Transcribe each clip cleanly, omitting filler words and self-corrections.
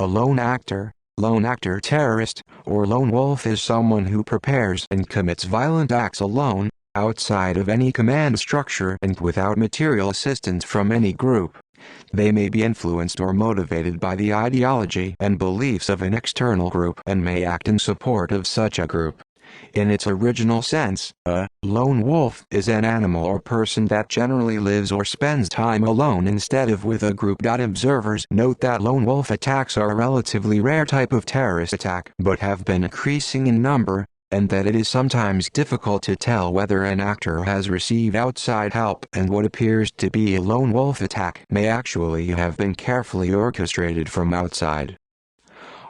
A lone actor terrorist, or lone wolf is someone who prepares and commits violent acts alone, outside of any command structure and without material assistance from any group. They may be influenced or motivated by the ideology and beliefs of an external group and may act in support of such a group. In its original sense, a lone wolf is an animal or person that generally lives or spends time alone instead of with a group. Observers note that lone wolf attacks are a relatively rare type of terrorist attack but have been increasing in number, and that it is sometimes difficult to tell whether an actor has received outside help and what appears to be a lone wolf attack may actually have been carefully orchestrated from outside.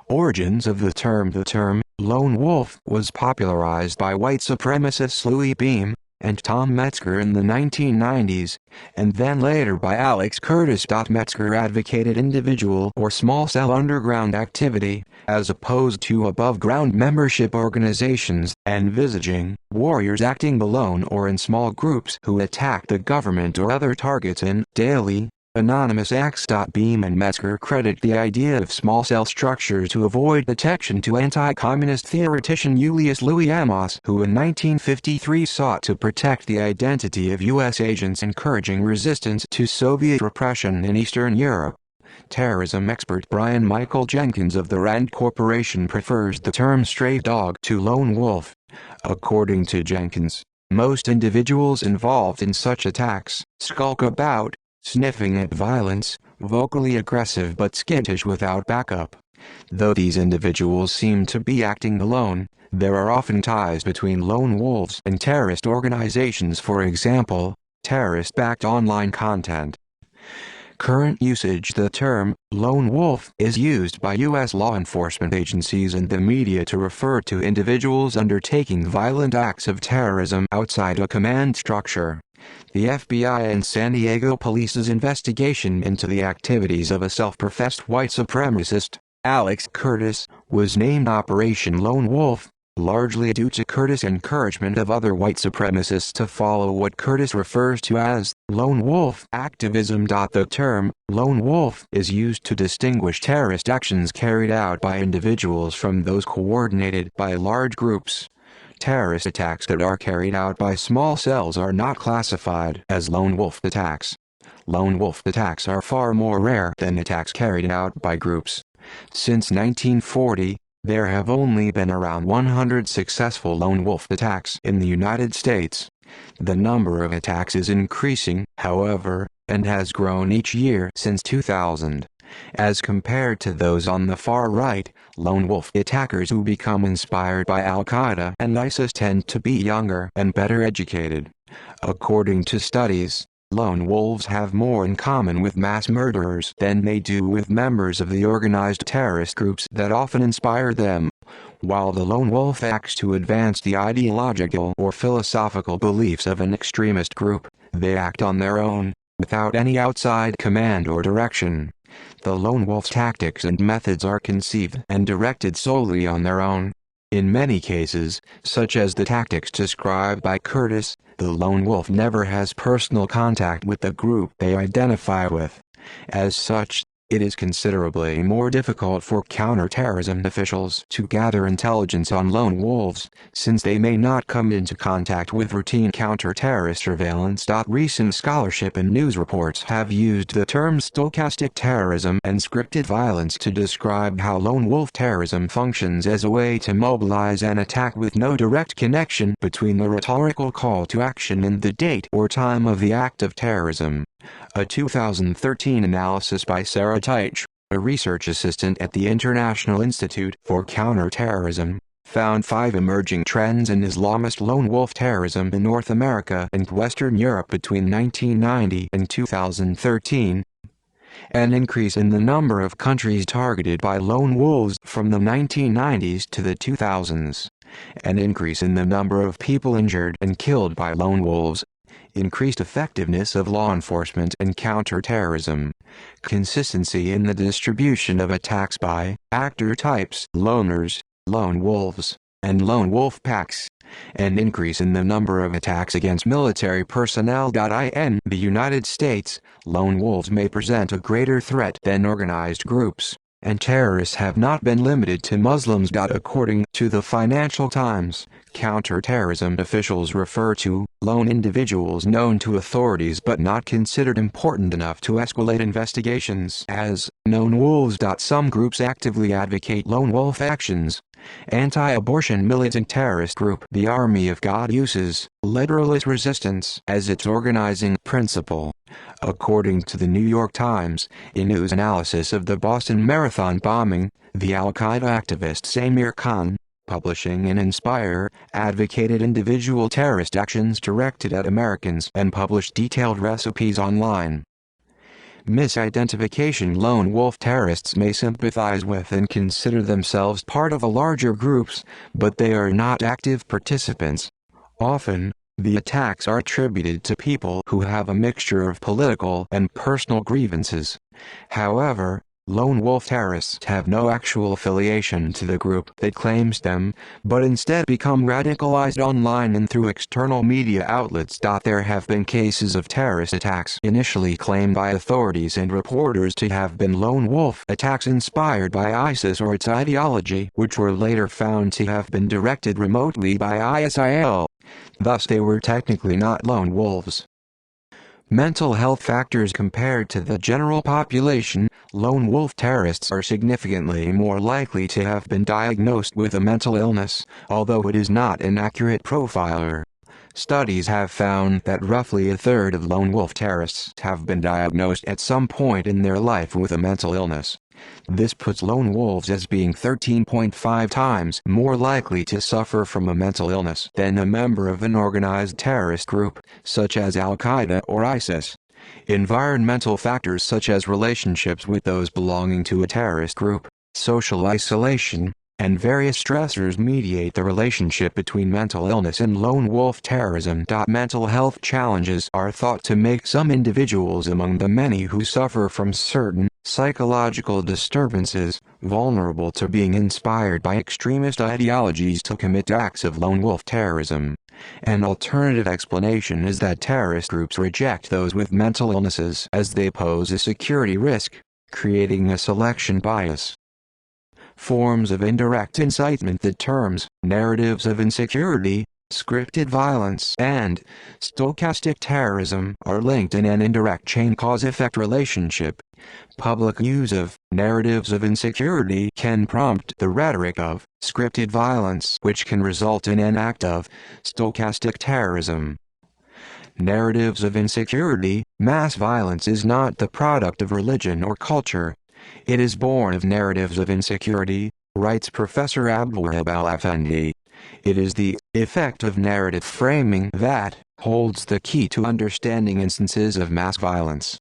Origins of the term. The term lone wolf was popularized by white supremacists Louis Beam and Tom Metzger in the 1990s, and then later by Alex Curtis. Metzger advocated individual or small-cell underground activity, as opposed to above-ground membership organizations, envisaging warriors acting alone or in small groups who attack the government or other targets in daily, anonymous acts. Beam and Metzger credit the idea of small-cell structures to avoid detection to anti-communist theoretician Julius Louis Amos, who in 1953 sought to protect the identity of U.S. agents encouraging resistance to Soviet repression in Eastern Europe. Terrorism expert Brian Michael Jenkins of the Rand Corporation prefers the term stray dog to lone wolf. According to Jenkins, most individuals involved in such attacks skulk about, sniffing at violence, vocally aggressive but skittish without backup. Though these individuals seem to be acting alone, there are often ties between lone wolves and terrorist organizations, for example, terrorist-backed online content. Current usage. The term lone wolf is used by U.S. law enforcement agencies and the media to refer to individuals undertaking violent acts of terrorism outside a command structure. The FBI and San Diego Police's investigation into the activities of a self-professed white supremacist, Alex Curtis, was named Operation Lone Wolf, largely due to Curtis' encouragement of other white supremacists to follow what Curtis refers to as lone wolf activism. The term lone wolf is used to distinguish terrorist actions carried out by individuals from those coordinated by large groups. Terrorist attacks that are carried out by small cells are not classified as lone wolf attacks. Lone wolf attacks are far more rare than attacks carried out by groups. Since 1940, there have only been around 100 successful lone wolf attacks in the United States. The number of attacks is increasing, however, and has grown each year since 2000. As compared to those on the far right, lone wolf attackers who become inspired by Al-Qaeda and ISIS tend to be younger and better educated. According to studies, lone wolves have more in common with mass murderers than they do with members of the organized terrorist groups that often inspire them. While the lone wolf acts to advance the ideological or philosophical beliefs of an extremist group, they act on their own, without any outside command or direction. The lone wolf's tactics and methods are conceived and directed solely on their own. In many cases, such as the tactics described by Curtis, the lone wolf never has personal contact with the group they identify with. As such, it is considerably more difficult for counterterrorism officials to gather intelligence on lone wolves, since they may not come into contact with routine counter-terrorist surveillance. Recent scholarship and news reports have used the terms stochastic terrorism and scripted violence to describe how lone wolf terrorism functions as a way to mobilize an attack with no direct connection between the rhetorical call to action and the date or time of the act of terrorism. A 2013 analysis by Sarah Teich, a research assistant at the International Institute for Counterterrorism, found 5 emerging trends in Islamist lone wolf terrorism in North America and Western Europe between 1990 and 2013. An increase in the number of countries targeted by lone wolves from the 1990s to the 2000s. An increase in the number of people injured and killed by lone wolves. Increased effectiveness of law enforcement and counterterrorism. Consistency in the distribution of attacks by actor types, loners, lone wolves, and lone wolf packs. An increase in the number of attacks against military personnel. In the United States, lone wolves may present a greater threat than organized groups. and terrorists have not been limited to Muslims. According to the Financial Times, counterterrorism officials refer to lone individuals known to authorities but not considered important enough to escalate investigations as known wolves. Some groups actively advocate lone wolf actions. Anti-abortion militant terrorist group The Army of God uses literalist resistance as its organizing principle. According to the New York Times, in news analysis of the Boston Marathon bombing, the al-Qaeda activist Samir Khan, publishing in Inspire, advocated individual terrorist actions directed at Americans and published detailed recipes online. Misidentification. Lone wolf terrorists may sympathize with and consider themselves part of a larger groups, but they are not active participants. Often, the attacks are attributed to people who have a mixture of political and personal grievances. However, lone wolf terrorists have no actual affiliation to the group that claims them, but instead become radicalized online and through external media outlets. There have been cases of terrorist attacks initially claimed by authorities and reporters to have been lone wolf attacks inspired by ISIS or its ideology, which were later found to have been directed remotely by ISIL. Thus they were technically not lone wolves. Mental health factors. Compared to the general population, lone wolf terrorists are significantly more likely to have been diagnosed with a mental illness, although it is not an accurate profiler. Studies have found that roughly a third of lone wolf terrorists have been diagnosed at some point in their life with a mental illness. This puts lone wolves as being 13.5 times more likely to suffer from a mental illness than a member of an organized terrorist group, such as al-Qaeda or ISIS. Environmental factors such as relationships with those belonging to a terrorist group, social isolation, and various stressors mediate the relationship between mental illness and lone wolf terrorism. Mental health challenges are thought to make some individuals among the many who suffer from certain psychological disturbances vulnerable to being inspired by extremist ideologies to commit acts of lone wolf terrorism. An alternative explanation is that terrorist groups reject those with mental illnesses as they pose a security risk, creating a selection bias. Forms of indirect incitement. The terms narratives of insecurity, scripted violence, and stochastic terrorism are linked in an indirect chain cause-effect relationship. Public use of narratives of insecurity can prompt the rhetoric of scripted violence, which can result in an act of stochastic terrorism. Narratives of insecurity. Mass violence is not the product of religion or culture. It is born of narratives of insecurity, writes Professor Abdulwahab Al-Afendi. It is the effect of narrative framing that holds the key to understanding instances of mass violence.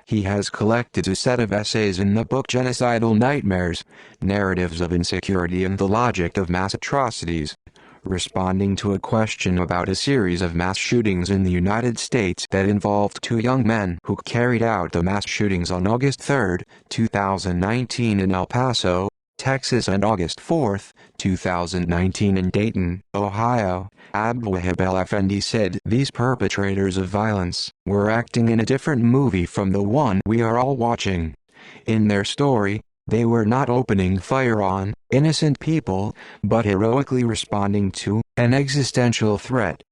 He has collected a set of essays in the book Genocidal Nightmares, Narratives of Insecurity and the Logic of Mass Atrocities, responding to a question about a series of mass shootings in the United States that involved two young men who carried out the mass shootings on August 3, 2019 in El Paso, Texas and August 4, 2019 in Dayton, Ohio. Abdulwahab Al-Afendi said these perpetrators of violence were acting in a different movie from the one we are all watching. In their story, they were not opening fire on innocent people, but heroically responding to an existential threat.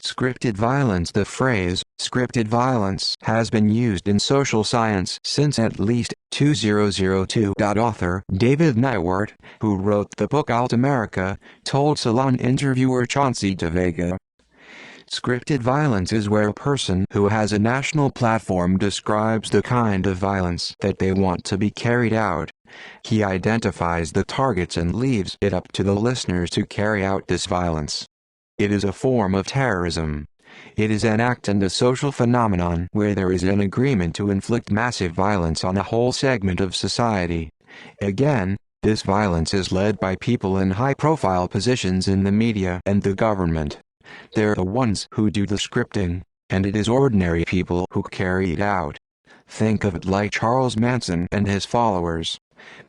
Scripted violence. The phrase, scripted violence, has been used in social science since at least 2002. Author David Nywart, who wrote the book Alt America, told Salon interviewer Chauncey De Vega, "Scripted violence is where a person who has a national platform describes the kind of violence that they want to be carried out. He identifies the targets and leaves it up to the listeners to carry out this violence. It is a form of terrorism. It is an act and a social phenomenon where there is an agreement to inflict massive violence on a whole segment of society. Again, this violence is led by people in high-profile positions in the media and the government. They're the ones who do the scripting, and it is ordinary people who carry it out. Think of it like Charles Manson and his followers.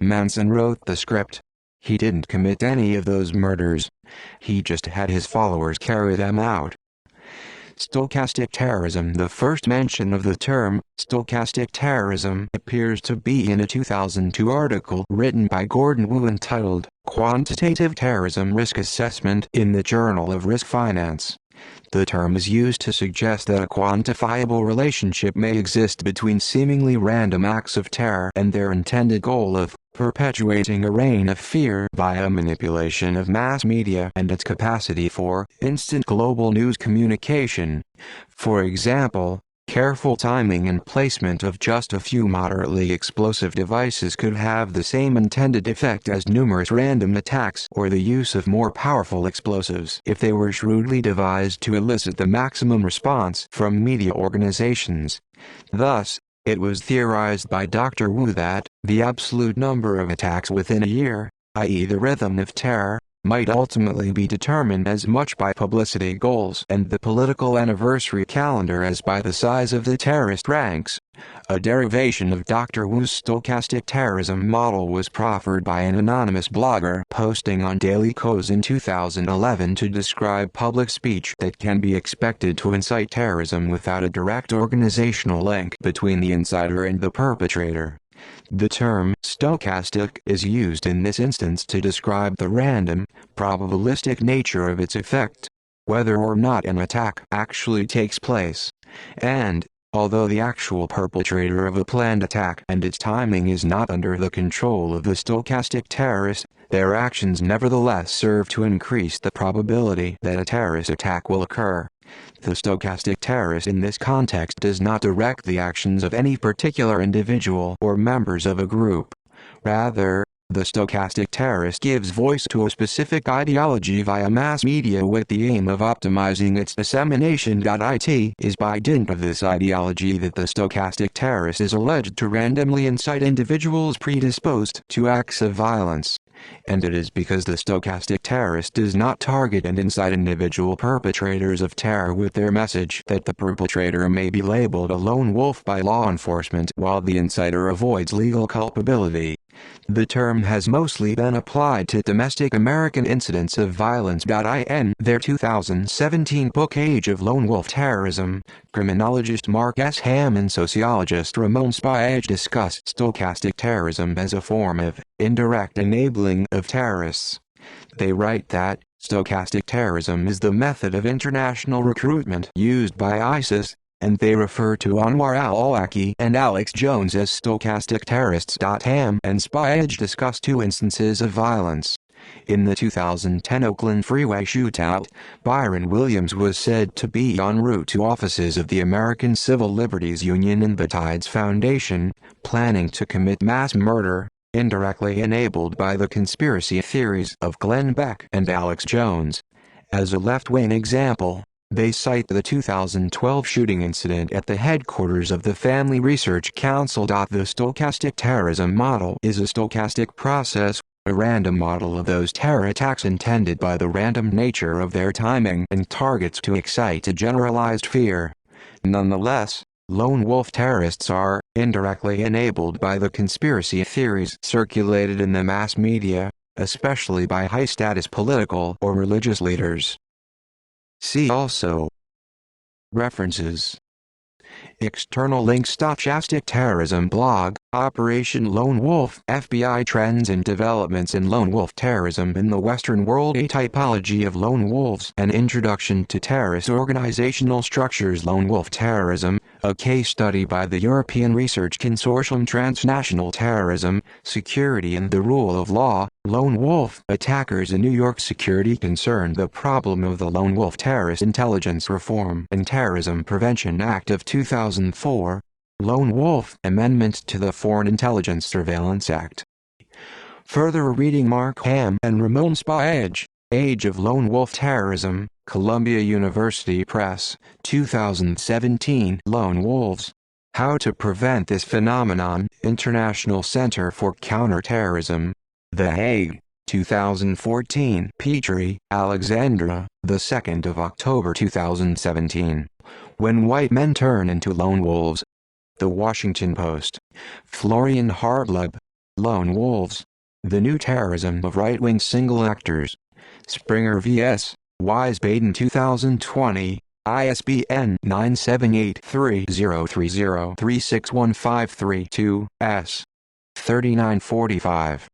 Manson wrote the script. He didn't commit any of those murders. He just had his followers carry them out." Stochastic terrorism. The first mention of the term, stochastic terrorism, appears to be in a 2002 article written by Gordon Wu entitled, Quantitative Terrorism Risk Assessment in the Journal of Risk Finance. The term is used to suggest that a quantifiable relationship may exist between seemingly random acts of terror and their intended goal of perpetuating a reign of fear via manipulation of mass media and its capacity for instant global news communication. For example, careful timing and placement of just a few moderately explosive devices could have the same intended effect as numerous random attacks or the use of more powerful explosives if they were shrewdly devised to elicit the maximum response from media organizations. Thus, it was theorized by Dr. Wu that the absolute number of attacks within a year, i.e. the rhythm of terror, might ultimately be determined as much by publicity goals and the political anniversary calendar as by the size of the terrorist ranks. A derivation of Dr. Wu's stochastic terrorism model was proffered by an anonymous blogger posting on Daily Kos in 2011 to describe public speech that can be expected to incite terrorism without a direct organizational link between the inciter and the perpetrator. The term stochastic is used in this instance to describe the random, probabilistic nature of its effect, whether or not an attack actually takes place. And, although the actual perpetrator of a planned attack and its timing is not under the control of the stochastic terrorist, their actions nevertheless serve to increase the probability that a terrorist attack will occur. The stochastic terrorist in this context does not direct the actions of any particular individual or members of a group. Rather, the stochastic terrorist gives voice to a specific ideology via mass media with the aim of optimizing its dissemination. It is by dint of this ideology that the stochastic terrorist is alleged to randomly incite individuals predisposed to acts of violence. And it is because the stochastic terrorist does not target and incite individual perpetrators of terror with their message that the perpetrator may be labeled a lone wolf by law enforcement while the inciter avoids legal culpability. The term has mostly been applied to domestic American incidents of violence. In their 2017 book Age of Lone Wolf Terrorism, criminologist Mark S. Ham and sociologist Ramon Spaege discuss stochastic terrorism as a form of indirect enabling of terrorists. They write that stochastic terrorism is the method of international recruitment used by ISIS, and they refer to Anwar al-Awlaki and Alex Jones as stochastic terrorists. Ham and Spaege discuss two instances of violence. In the 2010 Oakland freeway shootout, Byron Williams was said to be en route to offices of the American Civil Liberties Union and the Tides Foundation, planning to commit mass murder, indirectly enabled by the conspiracy theories of Glenn Beck and Alex Jones. As a left-wing example, they cite the 2012 shooting incident at the headquarters of the Family Research Council. The stochastic terrorism model is a stochastic process, a random model of those terror attacks intended by the random nature of their timing and targets to excite a generalized fear. Nonetheless, lone wolf terrorists are indirectly enabled by the conspiracy theories circulated in the mass media, especially by high-status political or religious leaders. See also References. External links. Stochastic terrorism blog, Operation Lone Wolf, FBI trends and developments in lone wolf terrorism in the Western world. A typology of lone wolves. An introduction to terrorist organizational structures. Lone wolf terrorism, a case study by the European Research Consortium. Transnational terrorism, security and the rule of law. Lone wolf attackers in New York. Security concern. The problem of the Lone Wolf Terrorist Intelligence Reform and Terrorism Prevention Act of 2004. Lone Wolf Amendment to the Foreign Intelligence Surveillance Act. Further reading. Mark Ham and Ramon Spaege, Age of Lone Wolf Terrorism, Columbia University Press, 2017. Lone Wolves. How to Prevent This Phenomenon, International Center for Counterterrorism. The Hague, 2014. Petrie, Alexandra, the 2nd of October 2017. When White Men Turn into Lone Wolves. The Washington Post. Florian Hartleb. Lone Wolves. The New Terrorism of Right-Wing Single Actors. Springer vs. Wiesbaden 2020. ISBN 978-3030-36153-2, S. 3945.